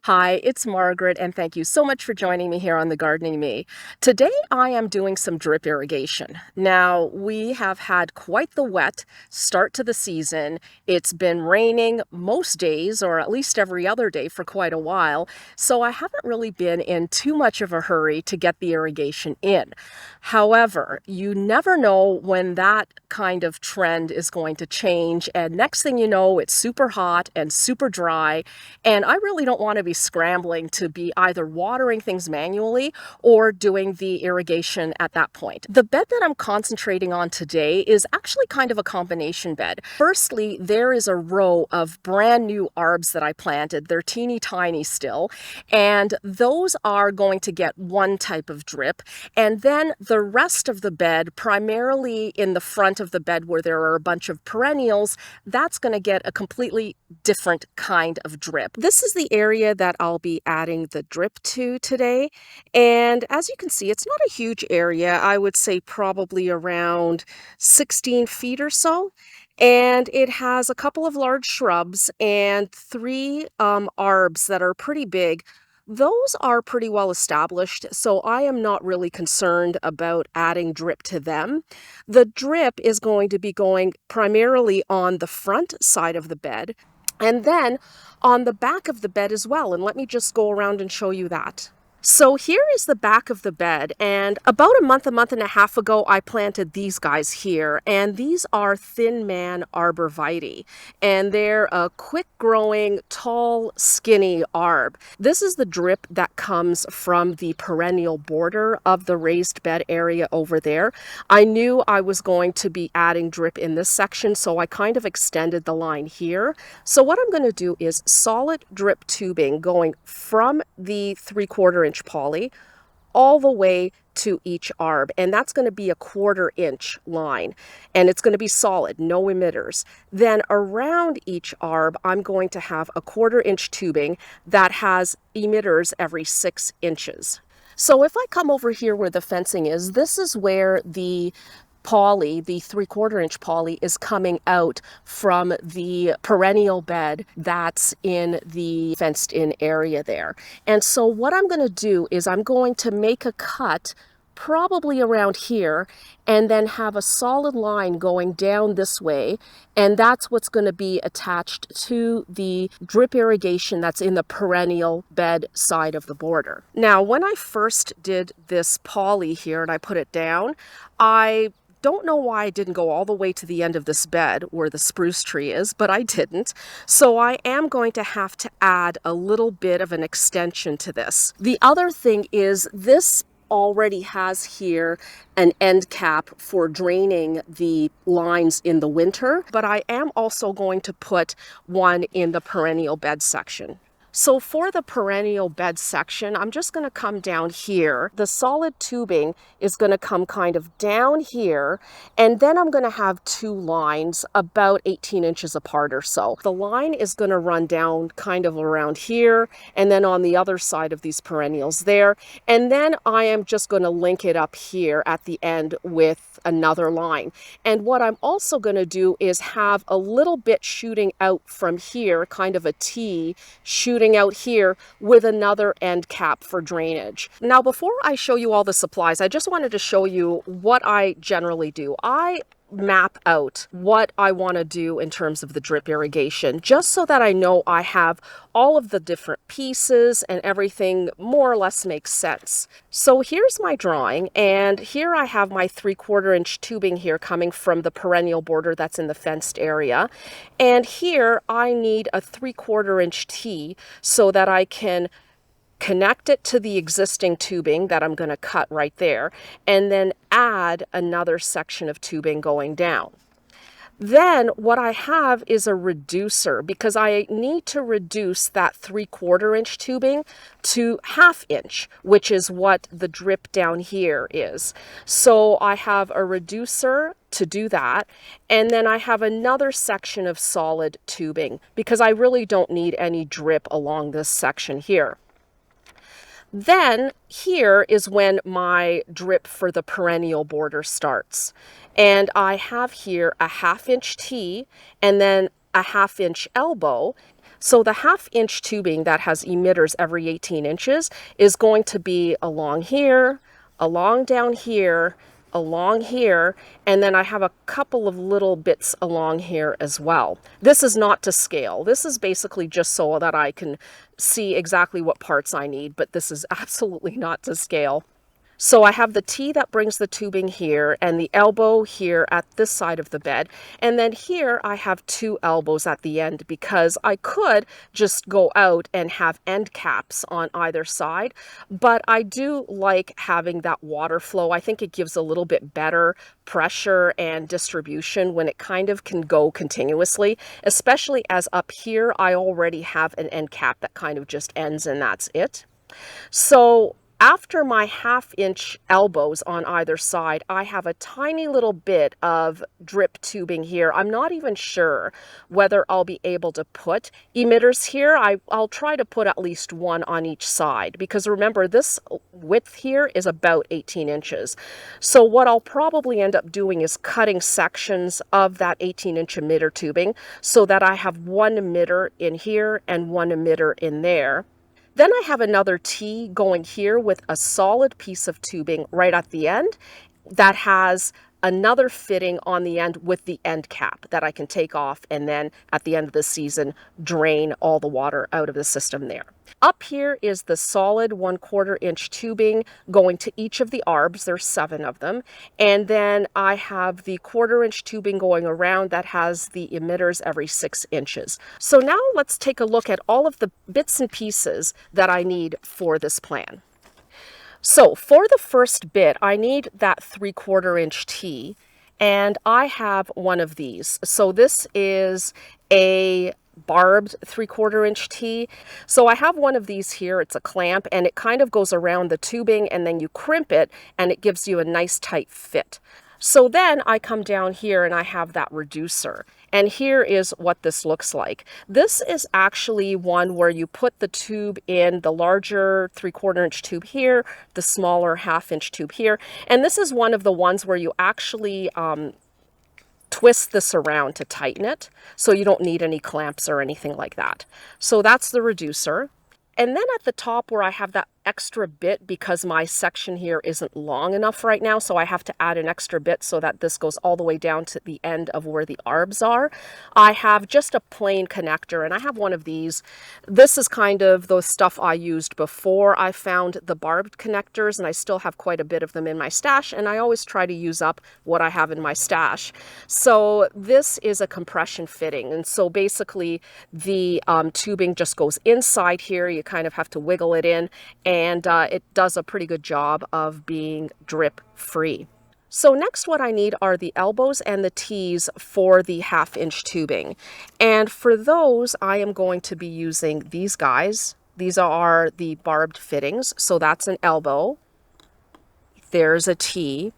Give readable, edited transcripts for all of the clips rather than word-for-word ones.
Hi, it's Margaret, and thank you so much for joining me here on the Gardening Me. Today I am doing some drip irrigation. Now, we have had quite the wet start to the season. It's been raining most days, or at least every other day for quite a while, so I haven't really been in too much of a hurry to get the irrigation in. However, you never know when that kind of trend is going to change, and next thing you know, it's super hot and super dry, and I really don't want to be scrambling to be either watering things manually or doing the irrigation at that point. The bed that I'm concentrating on today is actually kind of a combination bed. Firstly, there is a row of brand new arbs that I planted. They're teeny tiny still, and those are going to get one type of drip. And then the rest of the bed, primarily in the front of the bed where there are a bunch of perennials, that's going to get a completely different kind of drip. This is the area that I'll be adding the drip to today. And as you can see, it's not a huge area. I would say probably around 16 feet or so. And it has a couple of large shrubs and three arbs that are pretty big. Those are pretty well established, so I am not really concerned about adding drip to them. The drip is going to be going primarily on the front side of the bed, and then on the back of the bed as well. And let me just go around and show you that. So here is the back of the bed, and about a month and a half ago, I planted these guys here, and these are Thin Man Arborvitae, and they're a quick-growing, tall, skinny arb. This is the drip that comes from the perennial border of the raised bed area over there. I knew I was going to be adding drip in this section, so I kind of extended the line here. So what I'm going to do is solid drip tubing going from the 3/4 inch poly all the way to each arb, and that's going to be a 1/4 inch line, and it's going to be solid, no emitters. Then around each arb, I'm going to have a 1/4 inch tubing that has emitters every 6 inches. So if I come over here where the fencing is, this is where the poly, the 3/4 inch poly, is coming out from the perennial bed that's in the fenced in area there. And so what I'm going to do is I'm going to make a cut probably around here and then have a solid line going down this way, and that's what's going to be attached to the drip irrigation that's in the perennial bed side of the border. Now, when I first did this poly here and I put it down, I don't know why I didn't go all the way to the end of this bed where the spruce tree is, but I didn't. So I am going to have to add a little bit of an extension to this. The other thing is this already has here an end cap for draining the lines in the winter, but I am also going to put one in the perennial bed section. So for the perennial bed section, I'm just going to come down here. The solid tubing is going to come kind of down here, and then I'm going to have two lines about 18 inches apart or so. The line is going to run down kind of around here, and then on the other side of these perennials there, and then I am just going to link it up here at the end with another line. And what I'm also going to do is have a little bit shooting out from here, kind of a T shooting out here with another end cap for drainage. Now, before I show you all the supplies, I just wanted to show you what I generally do. I map out what I want to do in terms of the drip irrigation, just so that I know I have all of the different pieces and everything more or less makes sense. So here's my drawing, and here I have my 3/4 inch tubing here coming from the perennial border that's in the fenced area. And here I need a 3/4 inch T so that I can connect it to the existing tubing that I'm going to cut right there, and then add another section of tubing going down. Then what I have is a reducer, because I need to reduce that 3/4 inch tubing to 1/2 inch, which is what the drip down here is. So I have a reducer to do that, and then I have another section of solid tubing because I really don't need any drip along this section here. Then here is when my drip for the perennial border starts. And I have here a 1/2 inch T and then a 1/2 inch elbow. So the 1/2 inch tubing that has emitters every 18 inches is going to be along here, along down here, along here, and then I have a couple of little bits along here as well. This is not to scale. This is basically just so that I can see exactly what parts I need, but this is absolutely not to scale. So I have the T that brings the tubing here and the elbow here at this side of the bed. And then here I have 2 elbows at the end because I could just go out and have end caps on either side. But I do like having that water flow. I think it gives a little bit better pressure and distribution when it kind of can go continuously, especially as up here I already have an end cap that kind of just ends and that's it. So after my 1/2 inch elbows on either side, I have a tiny little bit of drip tubing here. I'm not even sure whether I'll be able to put emitters here. I'll try to put at least 1 on each side because remember this width here is about 18 inches. So what I'll probably end up doing is cutting sections of that 18-inch emitter tubing so that I have 1 emitter in here and 1 emitter in there. Then I have another T going here with a solid piece of tubing right at the end that has another fitting on the end with the end cap that I can take off and then at the end of the season drain all the water out of the system there. Up here is the solid 1/4 inch tubing going to each of the arbs. There's 7 of them. And then I have the 1/4 inch tubing going around that has the emitters every 6 inches. So now let's take a look at all of the bits and pieces that I need for this plan. So for the first bit, I need that 3/4 inch T, and I have one of these. So this is a barbed 3/4 inch T. So I have one of these here. It's a clamp, and it kind of goes around the tubing, and then you crimp it, and it gives you a nice tight fit. So then I come down here and I have that reducer. And here is what this looks like. This is actually one where you put the tube in the larger 3/4 inch tube here, the smaller 1/2 inch tube here. And this is one of the ones where you actually twist this around to tighten it. So you don't need any clamps or anything like that. So that's the reducer. And then at the top where I have that extra bit because my section here isn't long enough right now, so I have to add an extra bit so that this goes all the way down to the end of where the arbs are. I have just a plain connector, and I have one of these. This is kind of the stuff I used before I found the barbed connectors, and I still have quite a bit of them in my stash, and I always try to use up what I have in my stash. So this is a compression fitting, and so basically the tubing just goes inside here. You kind of have to wiggle it in, and it does a pretty good job of being drip free. So next what I need are the elbows and the T's for the 1/2 inch tubing. And for those, I am going to be using these guys. These are the barbed fittings. So that's an elbow. There's a T.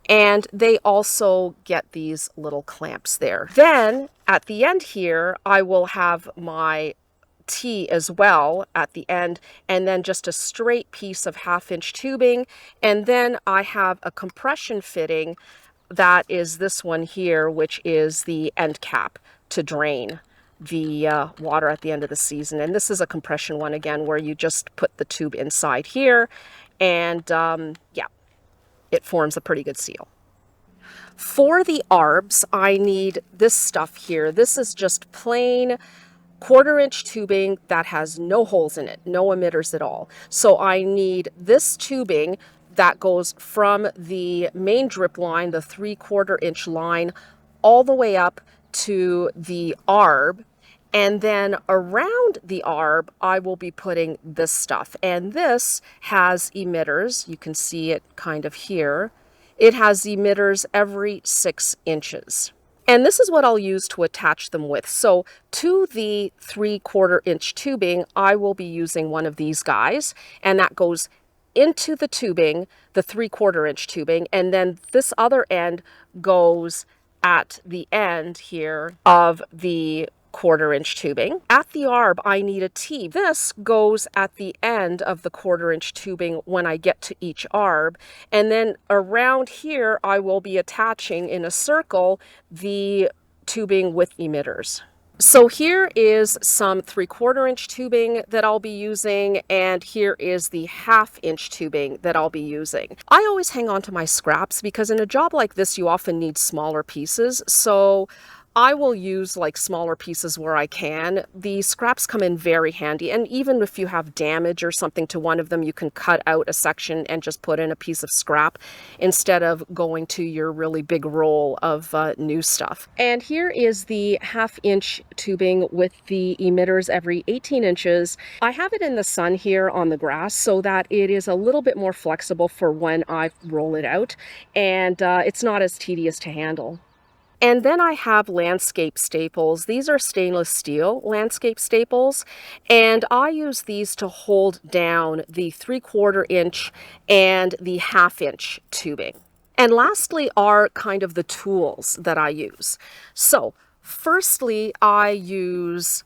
And they also get these little clamps there. Then at the end here, I will have my T as well at the end, and then just a straight piece of 1/2 inch tubing. And then I have a compression fitting that is this one here, which is the end cap to drain the water at the end of the season. And this is a compression one again, where you just put the tube inside here, and yeah, it forms a pretty good seal. For the arbs, I need this stuff here. This is just plain 1/4 inch tubing that has no holes in it, no emitters at all. So I need this tubing that goes from the main drip line, the 3/4 inch line, all the way up to the arb. And then around the arb, I will be putting this stuff. And this has emitters. You can see it kind of here. It has emitters every 6 inches. And this is what I'll use to attach them with. So to the 3/4 inch tubing, I will be using one of these guys, and that goes into the tubing, the 3/4 inch tubing, and then this other end goes at the end here of the 1/4 inch tubing. At the arb, I need a T. This goes at the end of the 1/4 inch tubing when I get to each arb. And then around here, I will be attaching in a circle the tubing with emitters. So here is some 3/4 inch tubing that I'll be using, and here is the 1/2 inch tubing that I'll be using. I always hang on to my scraps because in a job like this you often need smaller pieces, so I will use like smaller pieces where I can. The scraps come in very handy, and even if you have damage or something to one of them, you can cut out a section and just put in a piece of scrap instead of going to your really big roll of new stuff. And here is the 1/2 inch tubing with the emitters every 18 inches. I have it in the sun here on the grass so that it is a little bit more flexible for when I roll it out, and it's not as tedious to handle. And then I have landscape staples. These are stainless steel landscape staples, and I use these to hold down the 3/4 inch and the 1/2 inch tubing. And lastly are kind of the tools that I use. So firstly, I use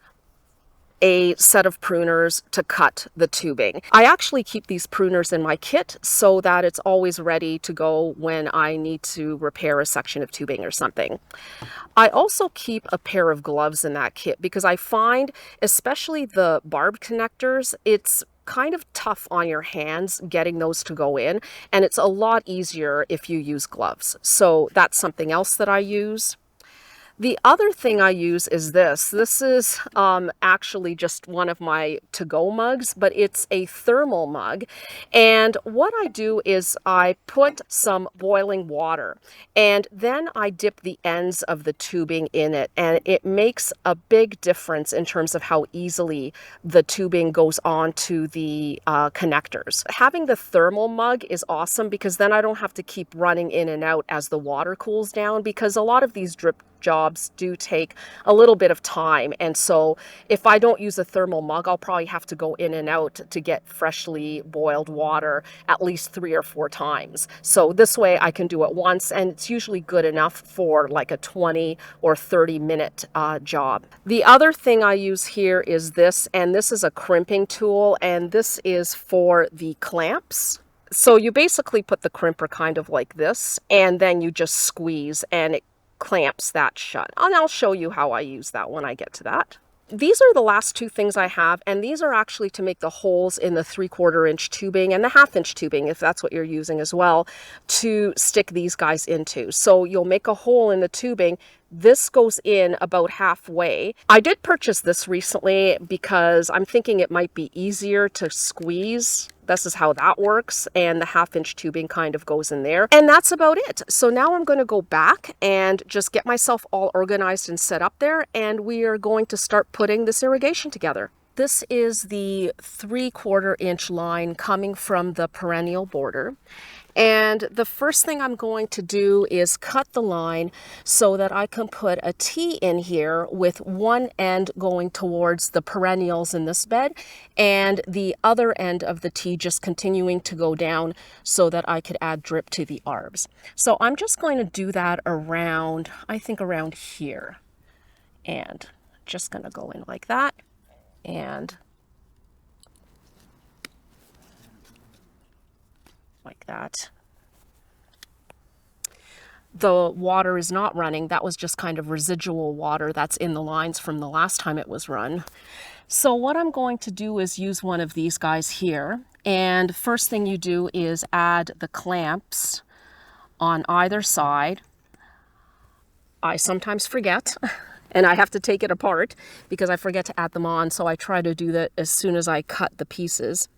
a set of pruners to cut the tubing. I actually keep these pruners in my kit so that it's always ready to go when I need to repair a section of tubing or something. I also keep a pair of gloves in that kit because I find, especially the barb connectors, it's kind of tough on your hands getting those to go in, and it's a lot easier if you use gloves. So that's something else that I use. The other thing I use is this. This is actually just one of my to-go mugs, but it's a thermal mug. And what I do is I put some boiling water, and then I dip the ends of the tubing in it, and it makes a big difference in terms of how easily the tubing goes onto the connectors. Having the thermal mug is awesome because then I don't have to keep running in and out as the water cools down, because a lot of these drip jobs do take a little bit of time, and so if I don't use a thermal mug, I'll probably have to go in and out to get freshly boiled water at least 3 or 4 times. So this way I can do it once, and it's usually good enough for like a 20 or 30-minute job. The other thing I use here is this, and this is a crimping tool, and this is for the clamps. So you basically put the crimper kind of like this, and then you just squeeze and it clamps that shut. And I'll show you how I use that when I get to that. These are the last 2 things I have, and these are actually to make the holes in the 3/4 inch tubing and the 1/2 inch tubing, if that's what you're using as well, to stick these guys into. So you'll make a hole in the tubing. This goes in about halfway. I did purchase this recently because I'm thinking it might be easier to squeeze. This is how that works, and the 1/2 inch tubing kind of goes in there. And that's about it. So now I'm going to go back and just get myself all organized and set up there, and we are going to start putting this irrigation together. This is the 3/4 inch line coming from the Perennial border. And the first thing I'm going to do is cut the line so that I can put a T in here with one end going towards the perennials in this bed and the other end of the T just continuing to go down so that I could add drip to the arbs. So I'm just going to do that around, I think around here, and just going to go in like that and like that. The water is not running. That was just kind of residual water that's in the lines from the last time it was run. So what I'm going to do is use one of these guys here. And first thing you do is add the clamps on either side. I sometimes forget and I have to take it apart because I forget to add them on. So I try to do that as soon as I cut the pieces.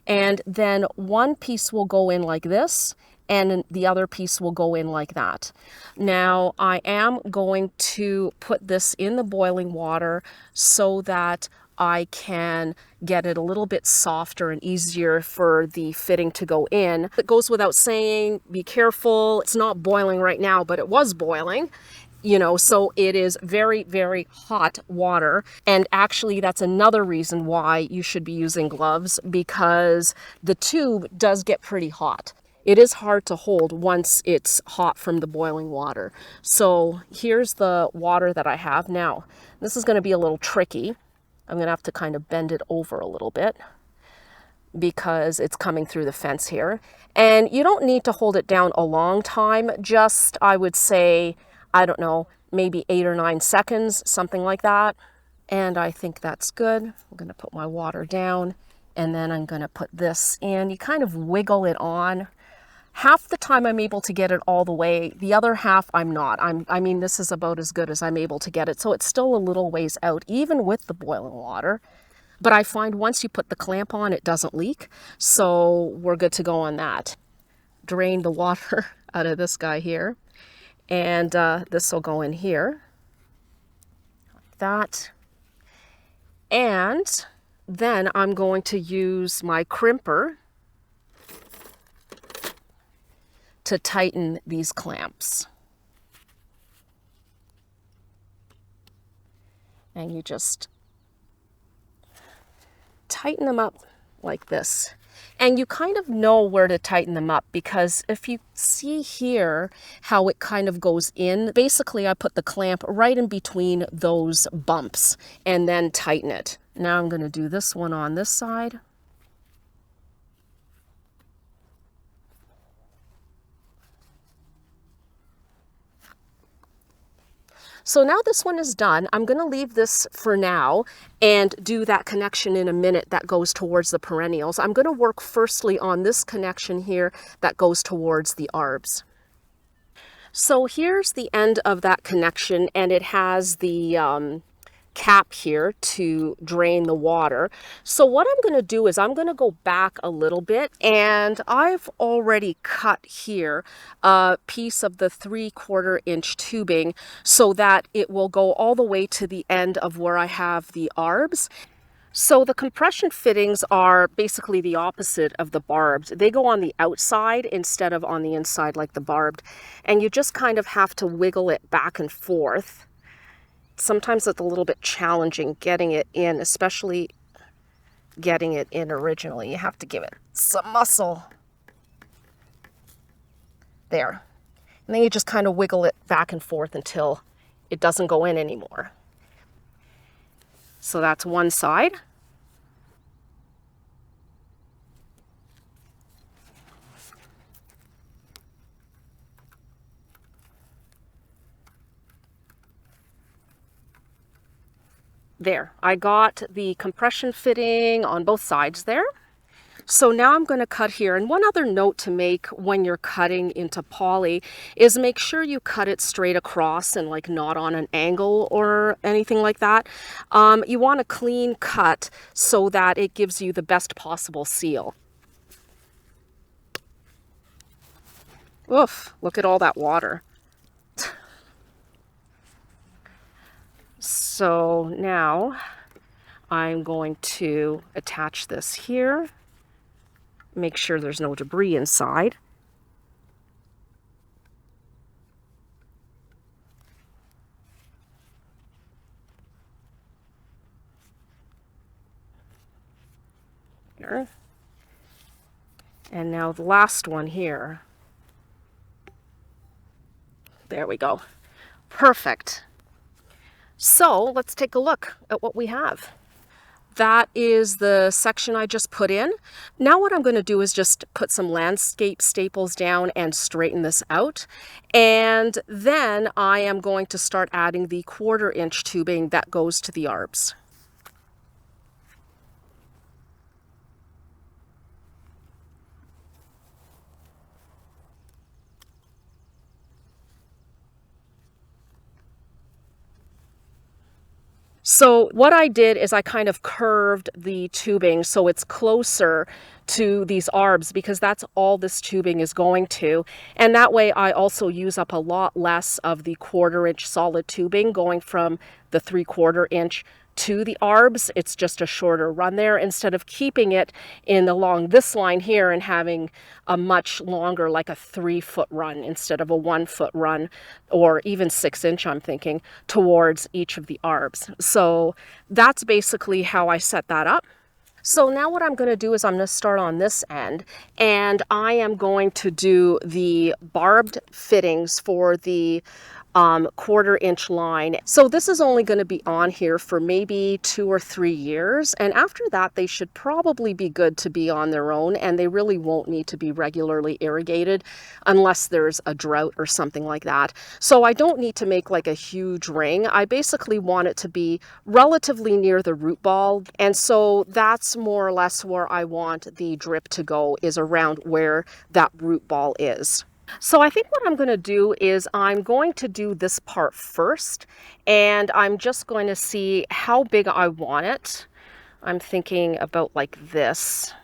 And then one piece will go in like this, and the other piece will go in like that. Now, I am going to put this in the boiling water so that I can get it a little bit softer and easier for the fitting to go in. It goes without saying, be careful. It's not boiling right now, but it was boiling. You know, so it is very, very hot water. And actually, that's another reason why you should be using gloves, because the tube does get pretty hot. It is hard to hold once it's hot from the boiling water. So here's the water that I have. Now, this is going to be a little tricky. I'm going to have to kind of bend it over a little bit because it's coming through the fence here. And you don't need to hold it down a long time. Just, I would say, I don't know, maybe 8 or 9 seconds, something like that. And I think that's good. I'm going to put my water down, and then I'm going to put this in. You kind of wiggle it on. Half the time I'm able to get it all the way. The other half I'm not. I mean, this is about as good as I'm able to get it. So it's still a little ways out, even with the boiling water. But I find once you put the clamp on, it doesn't leak. So we're good to go on that. Drain the water out of this guy here. And this will go in here. Like that. And then I'm going to use my crimper to tighten these clamps. And you just tighten them up like this. And you kind of know where to tighten them up, because if you see here how it kind of goes in, basically I put the clamp right in between those bumps and then tighten it. Now I'm going to do this one on this side. So now this one is done. I'm going to leave this for now and do that connection in a minute that goes towards the perennials. I'm going to work firstly on this connection here that goes towards the arbs. So here's the end of that connection, and it has the cap here to drain the water. So what I'm going to do is I'm going to go back a little bit, and I've already cut here a piece of the 3/4 inch tubing so that it will go all the way to the end of where I have the arbs. So the compression fittings are basically the opposite of the barbed. They go on the outside instead of on the inside like the barbed, and you just kind of have to wiggle it back and forth. Sometimes it's a little bit challenging getting it in, especially getting it in originally. You have to give it some muscle. There. And then you just kind of wiggle it back and forth until it doesn't go in anymore. So that's one side. There, I got the compression fitting on both sides there. So now I'm going to cut here. And one other note to make when you're cutting into poly is make sure you cut it straight across and like not on an angle or anything like that. You want a clean cut so that it gives you the best possible seal. Oof, look at all that water. So now I'm going to attach this here. Make sure there's no debris inside. Here. And now the last one here. There we go. Perfect. So let's take a look at what we have. That is the section I just put in. Now what I'm going to do is just put some landscape staples down and straighten this out. And then I am going to start adding the 1/4 inch tubing that goes to the arbs. So what I did is I kind of curved the tubing so it's closer to these arbs, because that's all this tubing is going to. And that way I also use up a lot less of the 1/4 inch solid tubing going from the 3/4 inch to the arbs. It's just a shorter run there instead of keeping it in along this line here and having a much longer, like a 3-foot run instead of a 1-foot run, or even 6-inch, I'm thinking, towards each of the arbs. So that's basically how I set that up. So now what I'm going to do is I'm going to start on this end, and I am going to do the barbed fittings for the 1/4 inch line. So this is only going to be on here for maybe 2 or 3 years. And after that, they should probably be good to be on their own, and they really won't need to be regularly irrigated unless there's a drought or something like that. So I don't need to make like a huge ring. I basically want it to be relatively near the root ball. And so that's more or less where I want the drip to go, is around where that root ball is. So I think what I'm going to do is I'm going to do this part first, and I'm just going to see how big I want it. I'm thinking about like this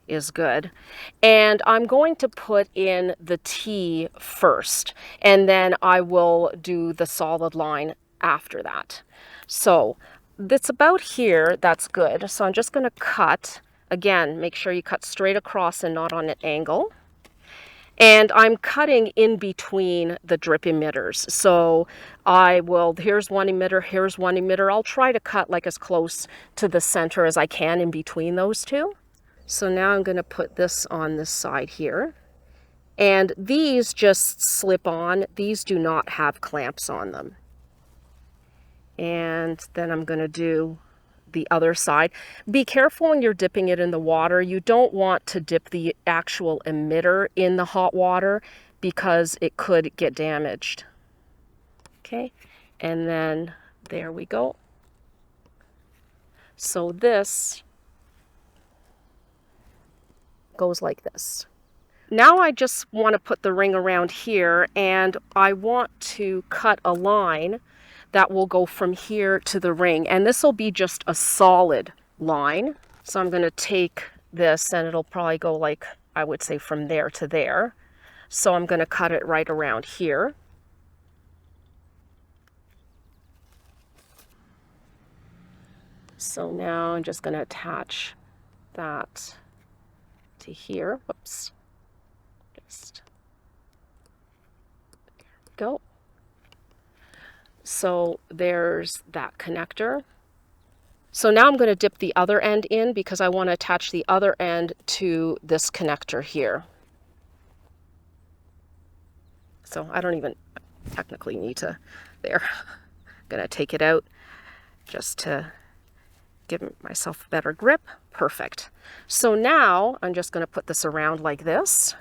is good. And I'm going to put in the T first, and then I will do the solid line after that. So that's about here. That's good. So I'm just going to cut. Again, make sure you cut straight across and not on an angle. And I'm cutting in between the drip emitters. So here's one emitter, here's one emitter. I'll try to cut like as close to the center as I can in between those two. So now I'm going to put this on this side here. And these just slip on. These do not have clamps on them. And then I'm going to do the other side. Be careful when you're dipping it in the water. You don't want to dip the actual emitter in the hot water because it could get damaged. Okay, and then there we go. So this goes like this. Now I just want to put the ring around here, and I want to cut a line that will go from here to the ring, and this will be just a solid line. So I'm going to take this, and it'll probably go like, I would say, from there to there. So I'm going to cut it right around here. So now I'm just going to attach that to here. Whoops. Just there we go. So there's that connector. So now I'm going to dip the other end in because I want to attach the other end to this connector here. So I don't even technically need to there. I'm going to take it out just to give myself a better grip. Perfect. So now I'm just going to put this around like this.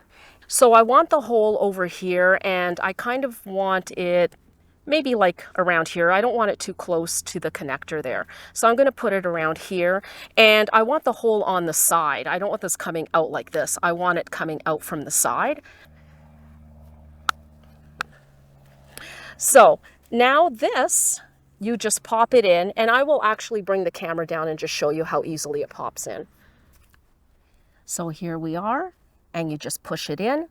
So I want the hole over here, and I kind of want it maybe like around here. I don't want it too close to the connector there. So I'm going to put it around here, and I want the hole on the side. I don't want this coming out like this. I want it coming out from the side. So now this, you just pop it in, and I will actually bring the camera down and just show you how easily it pops in. So here we are, and you just push it in,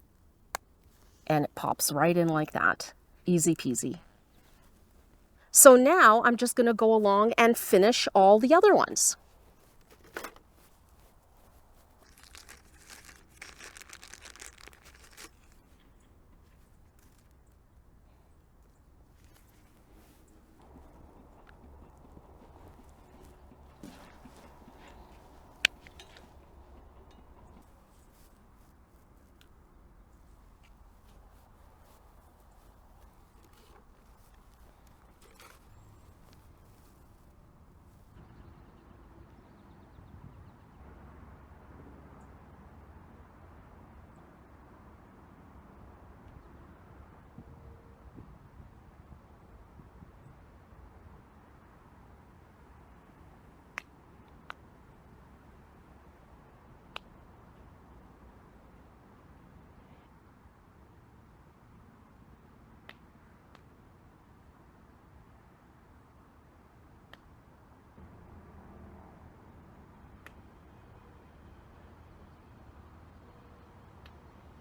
and it pops right in like that. Easy peasy. So now I'm just going to go along and finish all the other ones.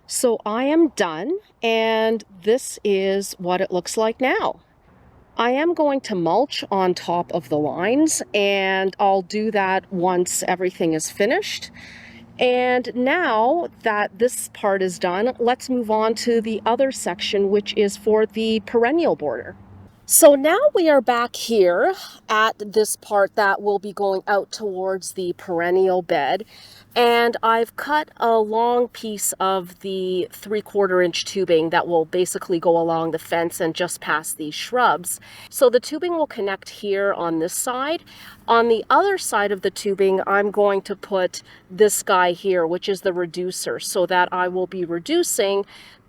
So I am done, and this is what it looks like now. I am going to mulch on top of the lines, and I'll do that once everything is finished. And now that this part is done, let's move on to the other section, which is for the perennial border. So now we are back here at this part that will be going out towards the perennial bed. And I've cut a long piece of the 3/4 inch tubing that will basically go along the fence and just past these shrubs. So the tubing will connect here on this side. On the other side of the tubing, I'm going to put this guy here, which is the reducer, so that I will be reducing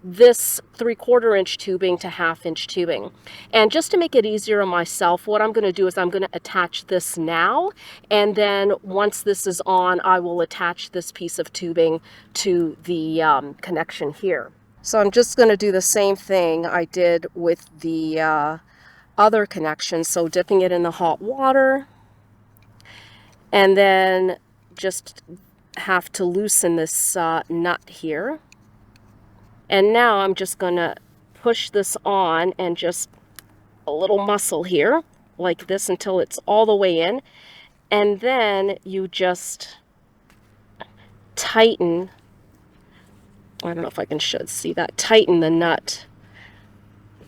this 3/4 inch tubing to 1/2 inch tubing. And just to make it easier on myself, what I'm going to do is I'm going to attach this now, and then once this is on, I will attach this piece of tubing to the connection here. So I'm just going to do the same thing I did with the other connection. So dipping it in the hot water, and then just have to loosen this nut here. And now I'm just going to push this on and just a little muscle here like this until it's all the way in. And then you just tighten, I don't know if I can see that, tighten the nut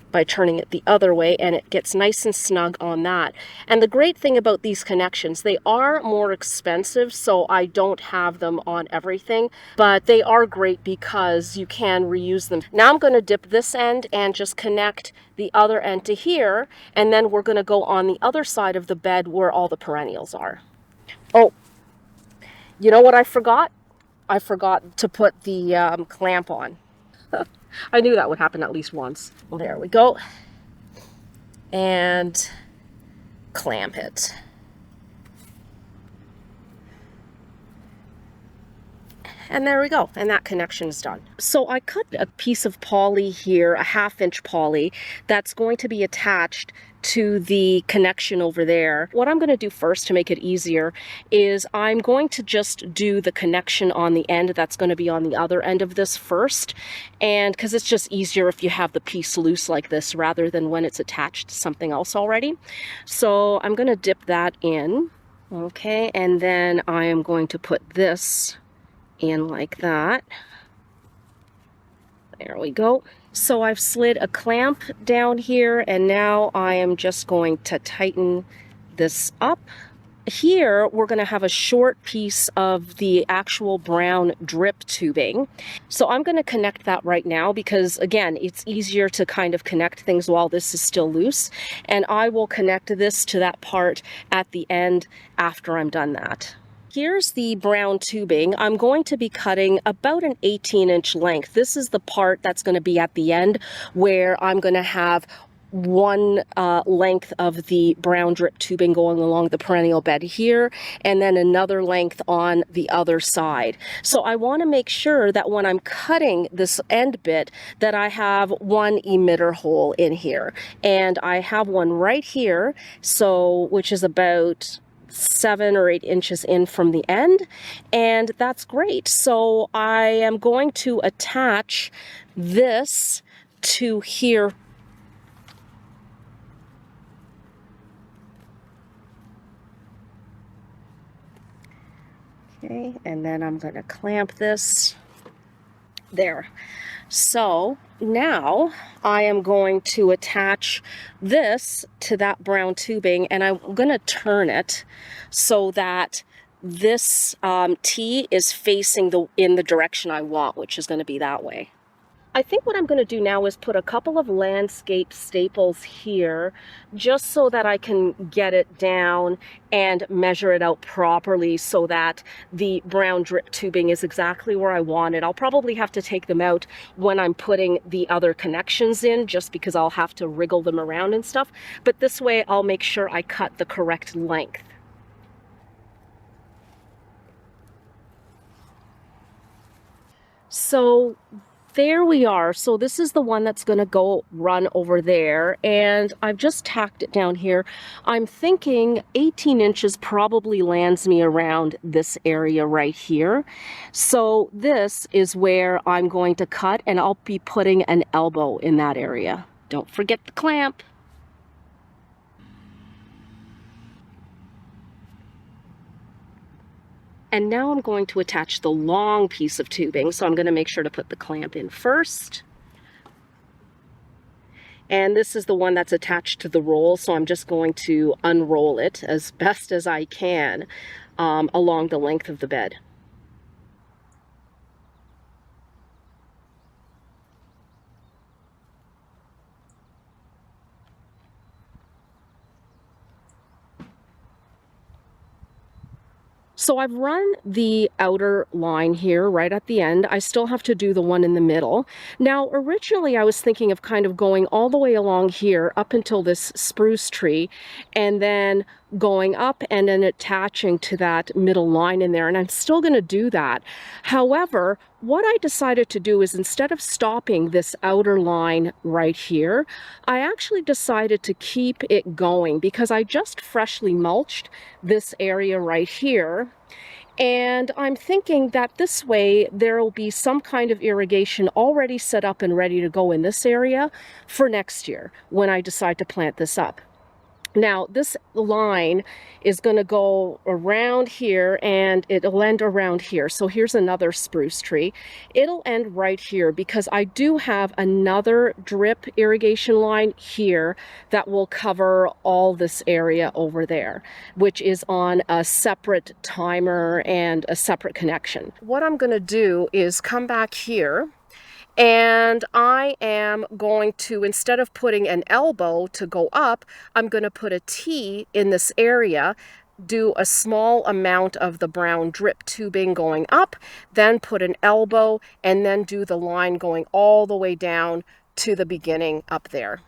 by turning it the other way, and it gets nice and snug on that. And the great thing about these connections, they are more expensive, so I don't have them on everything, but they are great because you can reuse them. Now I'm going to dip this end and just connect the other end to here, and then we're going to go on the other side of the bed where all the perennials are. Oh, you know what I forgot? I forgot to put the clamp on. I knew that would happen at least once. Well, there we go. And clamp it. And there we go, and that connection is done. So I cut a piece of poly here, a 1/2 inch poly, that's going to be attached to the connection over there. What I'm going to do first to make it easier is I'm going to just do the connection on the end that's going to be on the other end of this first, and because it's just easier if you have the piece loose like this rather than when it's attached to something else already. So I'm going to dip that in, okay, and then I am going to put this in like that. There we go. So I've slid a clamp down here, and now I am just going to tighten this up. Here we're going to have a short piece of the actual brown drip tubing. So I'm going to connect that right now because, again, it's easier to kind of connect things while this is still loose. And I will connect this to that part at the end after I'm done that. Here's the brown tubing. I'm going to be cutting about an 18-inch length. This is the part that's going to be at the end where I'm going to have one length of the brown drip tubing going along the perennial bed here, and then another length on the other side. So I want to make sure that when I'm cutting this end bit that I have one emitter hole in here, and I have one right here, so which is about 7 or 8 inches in from the end, and that's great. So I am going to attach this to here. Okay, and then I'm going to clamp this there. So now I am going to attach this to that brown tubing, and I'm going to turn it so that this T is facing in the direction I want, which is going to be that way. I think what I'm going to do now is put a couple of landscape staples here just so that I can get it down and measure it out properly so that the brown drip tubing is exactly where I want it. I'll probably have to take them out when I'm putting the other connections in just because I'll have to wriggle them around and stuff. But this way I'll make sure I cut the correct length. So there we are. So this is the one that's going to go run over there, and I've just tacked it down here. I'm thinking 18 inches probably lands me around this area right here. So this is where I'm going to cut, and I'll be putting an elbow in that area. Don't forget the clamp. And now I'm going to attach the long piece of tubing, so I'm going to make sure to put the clamp in first. And this is the one that's attached to the roll, so I'm just going to unroll it as best as I can along the length of the bed. So I've run the outer line here right at the end. I still have to do the one in the middle. Now, originally I was thinking of kind of going all the way along here up until this spruce tree and then going up and then attaching to that middle line in there. And I'm still going to do that. However, what I decided to do is instead of stopping this outer line right here, I actually decided to keep it going because I just freshly mulched this area right here. And I'm thinking that this way there will be some kind of irrigation already set up and ready to go in this area for next year when I decide to plant this up. Now, this line is going to go around here and it'll end around here. So here's another spruce tree. It'll end right here because I do have another drip irrigation line here that will cover all this area over there, which is on a separate timer and a separate connection. What I'm going to do is come back here. And I am going to, instead of putting an elbow to go up, I'm going to put a T in this area, do a small amount of the brown drip tubing going up, then put an elbow, and then do the line going all the way down to the beginning up there.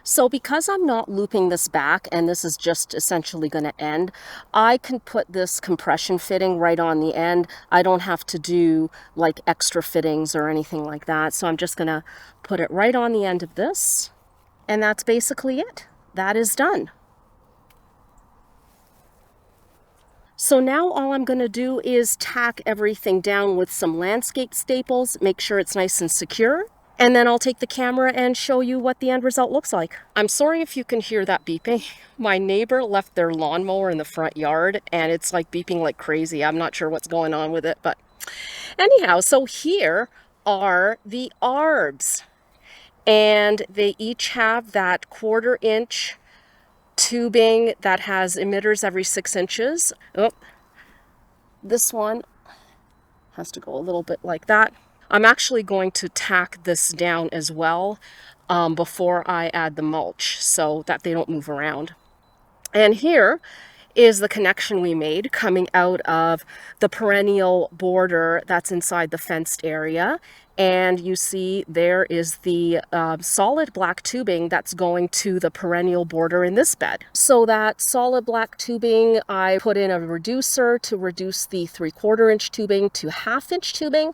So because I'm not looping this back and this is just essentially going to end, I can put this compression fitting right on the end. I don't have to do like extra fittings or anything like that. So I'm just going to put it right on the end of this. And that's basically it. That is done. So now all I'm going to do is tack everything down with some landscape staples, make sure it's nice and secure. And then I'll take the camera and show you what the end result looks like. I'm sorry if you can hear that beeping. My neighbor left their lawnmower in the front yard and it's like beeping like crazy. I'm not sure what's going on with it, but anyhow, so here are the arbs. And they each have that 1/4 inch tubing that has emitters every 6 inches. Oh, this one has to go a little bit like that. I'm actually going to tack this down as well before I add the mulch so that they don't move around. And here is the connection we made coming out of the perennial border that's inside the fenced area. And you see there is the solid black tubing that's going to the perennial border in this bed. So that solid black tubing, I put in a reducer to reduce the 3/4 inch tubing to 1/2 inch tubing.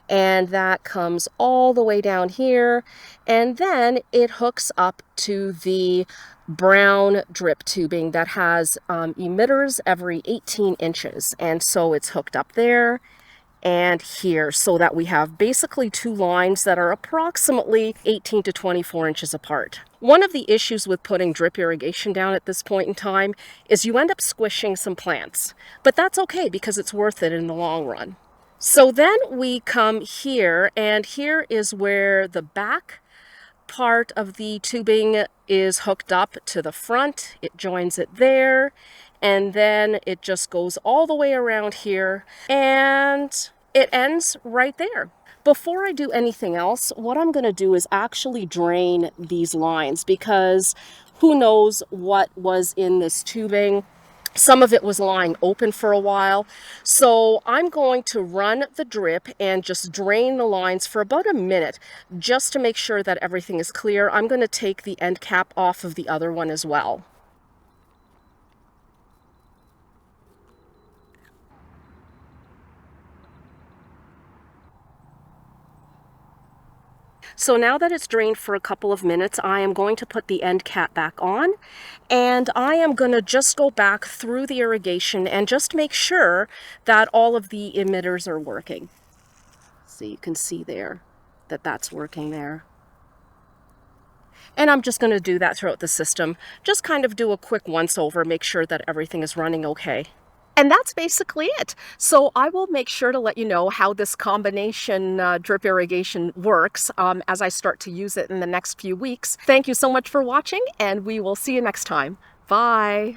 And that comes all the way down here. And then it hooks up to the brown drip tubing that has emitters every 18 inches. And so it's hooked up there and here so that we have basically 2 lines that are approximately 18 to 24 inches apart. One of the issues with putting drip irrigation down at this point in time is you end up squishing some plants, but that's okay because it's worth it in the long run. So then we come here, and here is where the back part of the tubing is hooked up to the front. It joins it there, and then it just goes all the way around here, and it ends right there. Before I do anything else, what I'm going to do is actually drain these lines, because who knows what was in this tubing. Some of it was lying open for a while. So I'm going to run the drip and just drain the lines for about a minute, just to make sure that everything is clear. I'm going to take the end cap off of the other one as well. So now that it's drained for a couple of minutes, I am going to put the end cap back on, and I am going to just go back through the irrigation and just make sure that all of the emitters are working. So you can see there that that's working there. And I'm just going to do that throughout the system. Just kind of do a quick once over, make sure that everything is running okay. And that's basically it. So I will make sure to let you know how this combination drip irrigation works as I start to use it in the next few weeks. Thank you so much for watching, and we will see you next time. Bye.